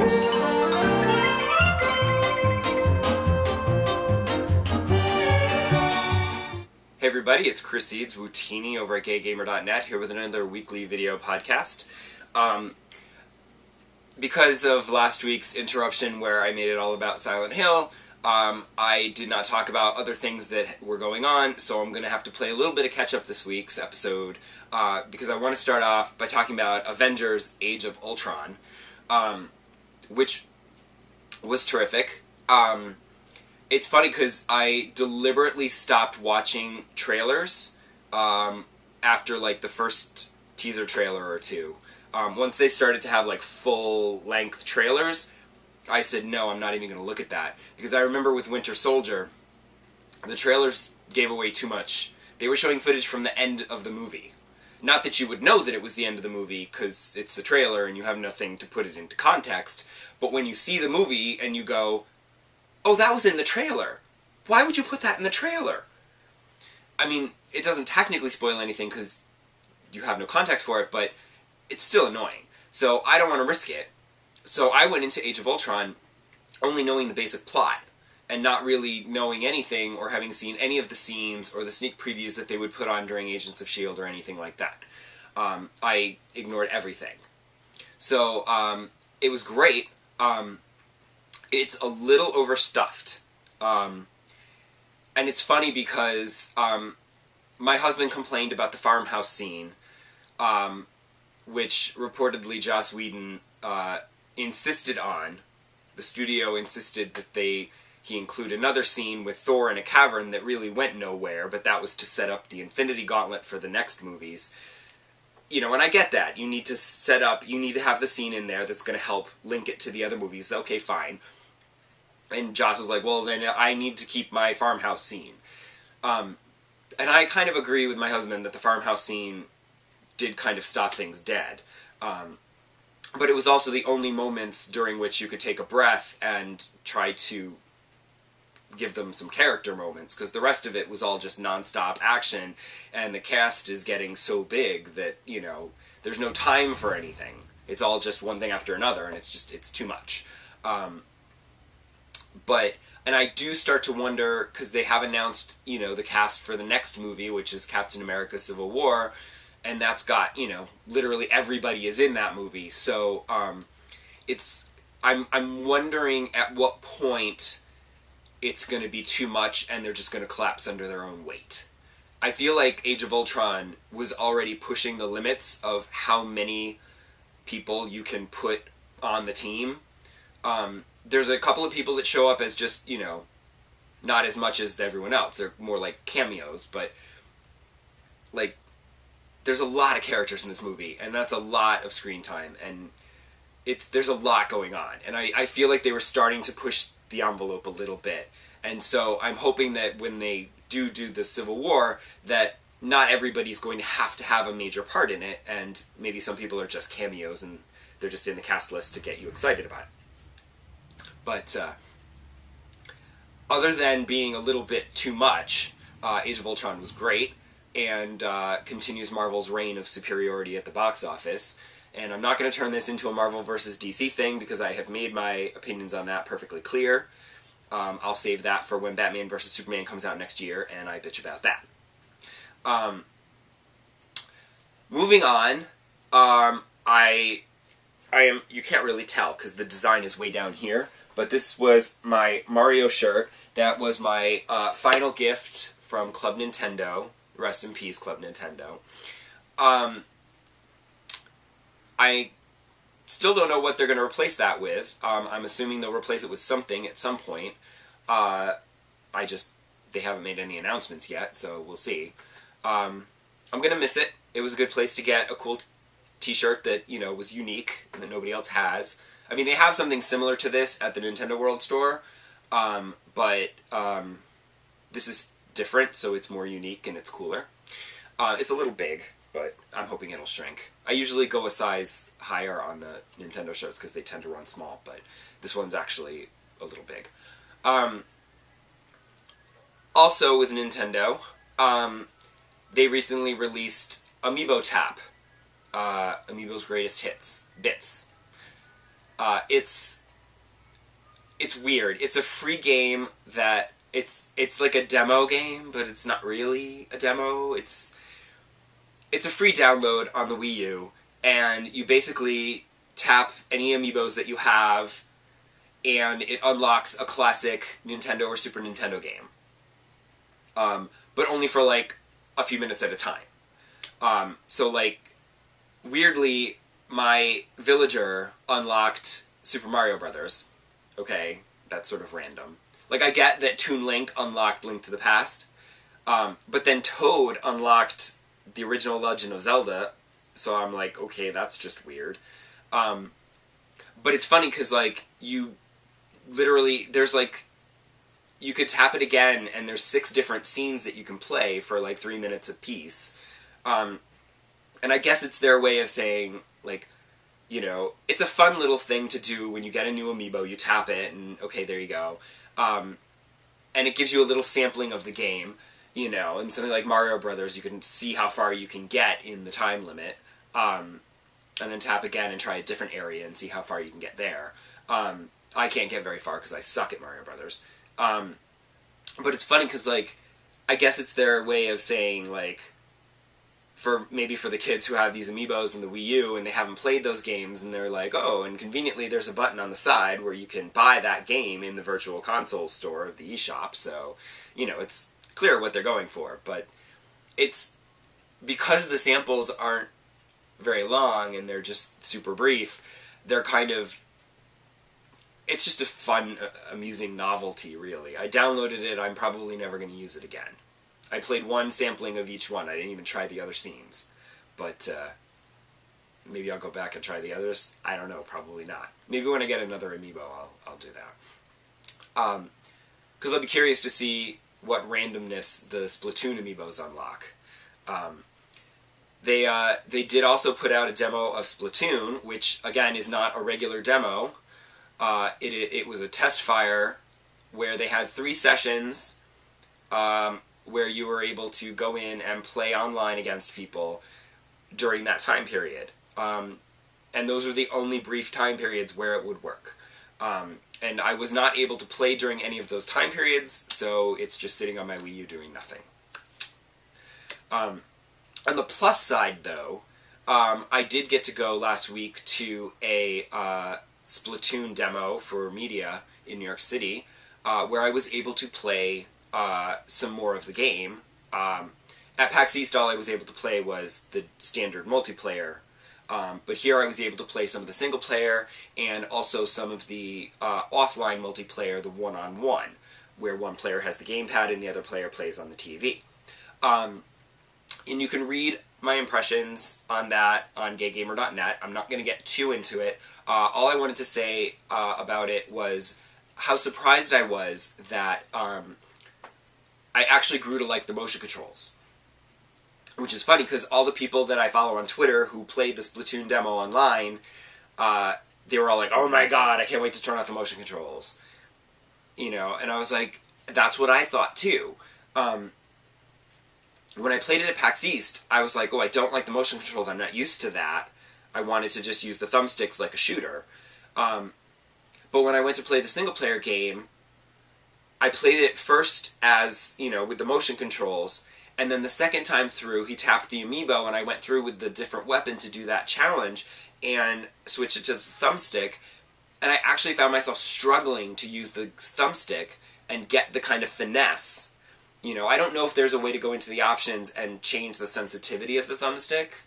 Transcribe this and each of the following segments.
Hey everybody, it's Chris Seeds, Wootini over at GayGamer.net, here with another weekly video podcast. Because of last week's interruption where I made it all about Silent Hill, I did not talk about other things that were going on, so I'm going to have to play a little bit of catch-up this week's episode, because I want to start off by talking about Avengers Age of Ultron, which was terrific. It's funny because I deliberately stopped watching trailers after like the first teaser trailer or two. Once they started to have like full-length trailers, I said, no, I'm not even going to look at that. Because I remember with Winter Soldier, the trailers gave away too much. They were showing footage from the end of the movie. Not that you would know that it was the end of the movie, because it's a trailer and you have nothing to put it into context, but when you see the movie and you go, oh, that was in the trailer. Why would you put that in the trailer? I mean, it doesn't technically spoil anything because you have no context for it, but it's still annoying. So I don't want to risk it. So I went into Age of Ultron only knowing the basic plot and not really knowing anything or having seen any of the scenes or the sneak previews that they would put on during Agents of S.H.I.E.L.D. or anything like that. I ignored everything. So it was great. It's a little overstuffed. And it's funny because my husband complained about the farmhouse scene, which reportedly Joss Whedon insisted on. The studio insisted that he include another scene with Thor in a cavern that really went nowhere, but that was to set up the Infinity Gauntlet for the next movies. You know, and I get that. You need to have the scene in there that's going to help link it to the other movies. Okay, fine. And Joss was like, well, then I need to keep my farmhouse scene. And I kind of agree with my husband that the farmhouse scene did kind of stop things dead. But it was also the only moments during which you could take a breath and try to give them some character moments, because the rest of it was all just nonstop action, and the cast is getting so big that, you know, there's no time for anything. It's all just one thing after another, and it's too much. And I do start to wonder, because they have announced, you know, the cast for the next movie, which is Captain America Civil War, and that's got, you know, literally everybody is in that movie. So, I'm wondering at what point it's going to be too much and they're just going to collapse under their own weight. I feel like Age of Ultron was already pushing the limits of how many people you can put on the team. There's a couple of people that show up as just, you know, not as much as everyone else. They're more like cameos, but, like, there's a lot of characters in this movie, and that's a lot of screen time, and there's a lot going on. And I feel like they were starting to push the envelope a little bit. And so I'm hoping that when they do the Civil War, that not everybody's going to have a major part in it, and maybe some people are just cameos, and they're just in the cast list to get you excited about it. But other than being a little bit too much, Age of Ultron was great, and continues Marvel's reign of superiority at the box office. And I'm not going to turn this into a Marvel versus DC thing, because I have made my opinions on that perfectly clear. I'll save that for when Batman vs. Superman comes out next year, and I bitch about that. Moving on, I am, you can't really tell because the design is way down here, but this was my Mario shirt. That was my final gift from Club Nintendo. Rest in peace, Club Nintendo. I still don't know what they're going to replace that with. I'm assuming they'll replace it with something at some point. They haven't made any announcements yet, so we'll see. I'm going to miss it. It was a good place to get a cool t-shirt that, you know, was unique and that nobody else has. I mean, they have something similar to this at the Nintendo World Store, but this is different, so it's more unique and it's cooler. It's a little big, but I'm hoping it'll shrink. I usually go a size higher on the Nintendo shirts because they tend to run small, but this one's actually a little big. Also with Nintendo, they recently released Amiibo Tap, Amiibo's Greatest Bits. It's weird. It's a free game that it's like a demo game, but it's not really a demo. It's a free download on the Wii U, and you basically tap any Amiibos that you have, and it unlocks a classic Nintendo or Super Nintendo game. But only for like a few minutes at a time. So like, weirdly, my villager unlocked Super Mario Brothers. Okay, that's sort of random. Like, I get that Toon Link unlocked Link to the Past, but then Toad unlocked the original Legend of Zelda, so I'm like, okay, that's just weird. But it's funny because, like, you literally, there's like, you could tap it again, and there's 6 different scenes that you can play for like 3 minutes apiece. And I guess it's their way of saying, like, you know, it's a fun little thing to do when you get a new Amiibo, you tap it, and okay, there you go. And it gives you a little sampling of the game, you know, and something like Mario Brothers, you can see how far you can get in the time limit, and then tap again and try a different area and see how far you can get there. I can't get very far because I suck at Mario Brothers. But it's funny because, like, I guess it's their way of saying, like, maybe for the kids who have these Amiibos in the Wii U and they haven't played those games, and they're like, oh, and conveniently there's a button on the side where you can buy that game in the Virtual Console store of the eShop, so, you know, it's clear what they're going for, but it's, because the samples aren't very long and they're just super brief, they're kind of, it's just a fun, amusing novelty, really. I downloaded it, I'm probably never going to use it again. I played one sampling of each one. I didn't even try the other scenes. But maybe I'll go back and try the others. I don't know, probably not. Maybe when I get another Amiibo, I'll do that. Because I'll be curious to see what randomness the Splatoon Amiibos unlock. They did also put out a demo of Splatoon, which, again, is not a regular demo. It was a test fire where they had 3 sessions where you were able to go in and play online against people during that time period. And those were the only brief time periods where it would work. And I was not able to play during any of those time periods, so it's just sitting on my Wii U doing nothing. On the plus side, though, I did get to go last week to a Splatoon demo for media in New York City, where I was able to play some more of the game. At PAX East, all I was able to play was the standard multiplayer, but here I was able to play some of the single player and also some of the offline multiplayer, the one-on-one, where one player has the gamepad and the other player plays on the TV. And you can read my impressions on that on gaygamer.net. I'm not going to get too into it. All I wanted to say about it was how surprised I was that I actually grew to like the motion controls. Which is funny, because all the people that I follow on Twitter who played the Splatoon demo online, they were all like, oh my god, I can't wait to turn off the motion controls. You know, and I was like, that's what I thought too. When I played it at PAX East, I was like, oh, I don't like the motion controls, I'm not used to that. I wanted to just use the thumbsticks like a shooter. But when I went to play the single-player game, I played it first as, you know, with the motion controls, and then the second time through, he tapped the Amiibo, and I went through with the different weapon to do that challenge, and switched it to the thumbstick, and I actually found myself struggling to use the thumbstick and get the kind of finesse. You know, I don't know if there's a way to go into the options and change the sensitivity of the thumbstick.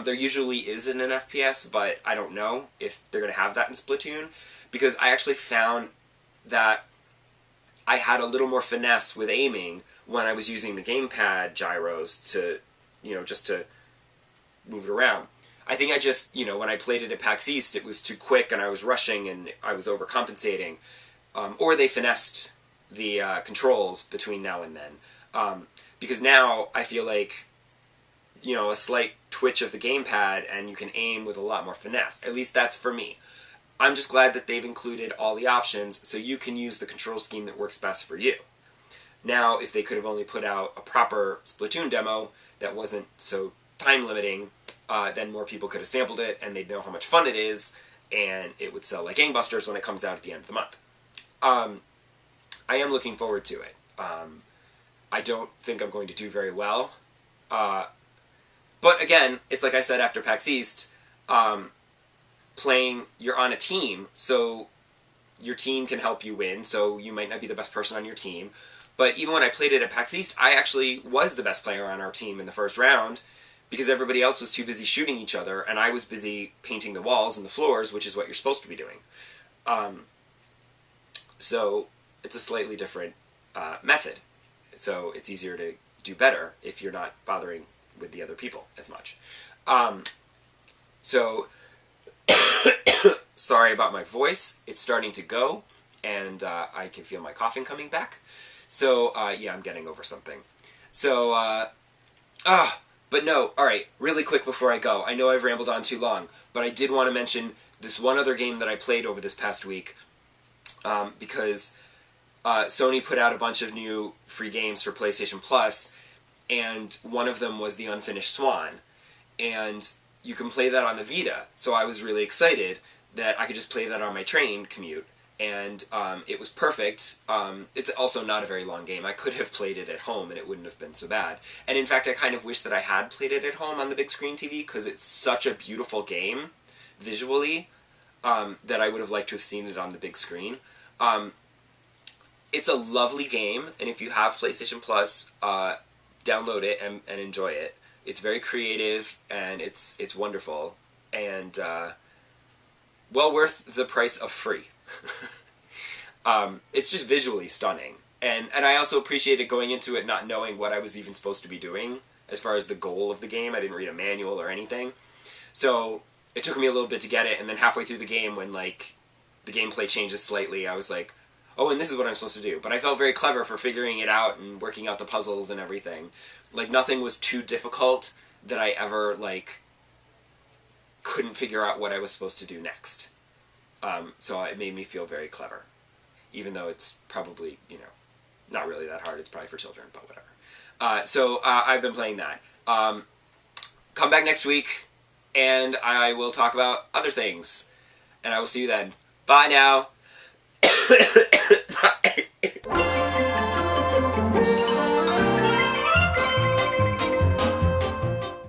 There usually is in an FPS, but I don't know if they're going to have that in Splatoon, because I actually found that I had a little more finesse with aiming when I was using the gamepad gyros to, you know, just to move it around. I think I just, you know, when I played it at PAX East, it was too quick and I was rushing and I was overcompensating. Or they finessed the controls between now and then. Because now I feel like, you know, a slight twitch of the gamepad and you can aim with a lot more finesse. At least that's for me. I'm just glad that they've included all the options so you can use the control scheme that works best for you. Now, if they could have only put out a proper Splatoon demo that wasn't so time-limiting, then more people could have sampled it and they'd know how much fun it is, and it would sell like gangbusters when it comes out at the end of the month. I am looking forward to it. I don't think I'm going to do very well. But again, it's like I said after PAX East, you're on a team, so your team can help you win, so you might not be the best person on your team. But even when I played it at PAX East, I actually was the best player on our team in the first round, because everybody else was too busy shooting each other, and I was busy painting the walls and the floors, which is what you're supposed to be doing. So it's a slightly different method. So it's easier to do better if you're not bothering with the other people as much. Sorry about my voice. It's starting to go, and I can feel my coughing coming back. So, yeah, I'm getting over something. So, but no, alright, really quick before I go. I know I've rambled on too long, but I did want to mention this one other game that I played over this past week, because Sony put out a bunch of new free games for PlayStation Plus, and one of them was The Unfinished Swan, and you can play that on the Vita, so I was really excited that I could just play that on my train commute, and it was perfect. It's also not a very long game. I could have played it at home, and it wouldn't have been so bad. And in fact, I kind of wish that I had played it at home on the big screen TV, because it's such a beautiful game, visually, that I would have liked to have seen it on the big screen. It's a lovely game, and if you have PlayStation Plus, download it and enjoy it. It's very creative, and it's wonderful, and well worth the price of free. It's just visually stunning, and I also appreciated going into it not knowing what I was even supposed to be doing as far as the goal of the game. I didn't read a manual or anything, so it took me a little bit to get it, and then halfway through the game, when like the gameplay changes slightly, I was like, oh, and this is what I'm supposed to do. But I felt very clever for figuring it out and working out the puzzles and everything. Like, nothing was too difficult that I ever, like, couldn't figure out what I was supposed to do next. So it made me feel very clever. Even though it's probably, not really that hard. It's probably for children, but whatever. So I've been playing that. Come back next week, and I will talk about other things. And I will see you then. Bye now. Bye.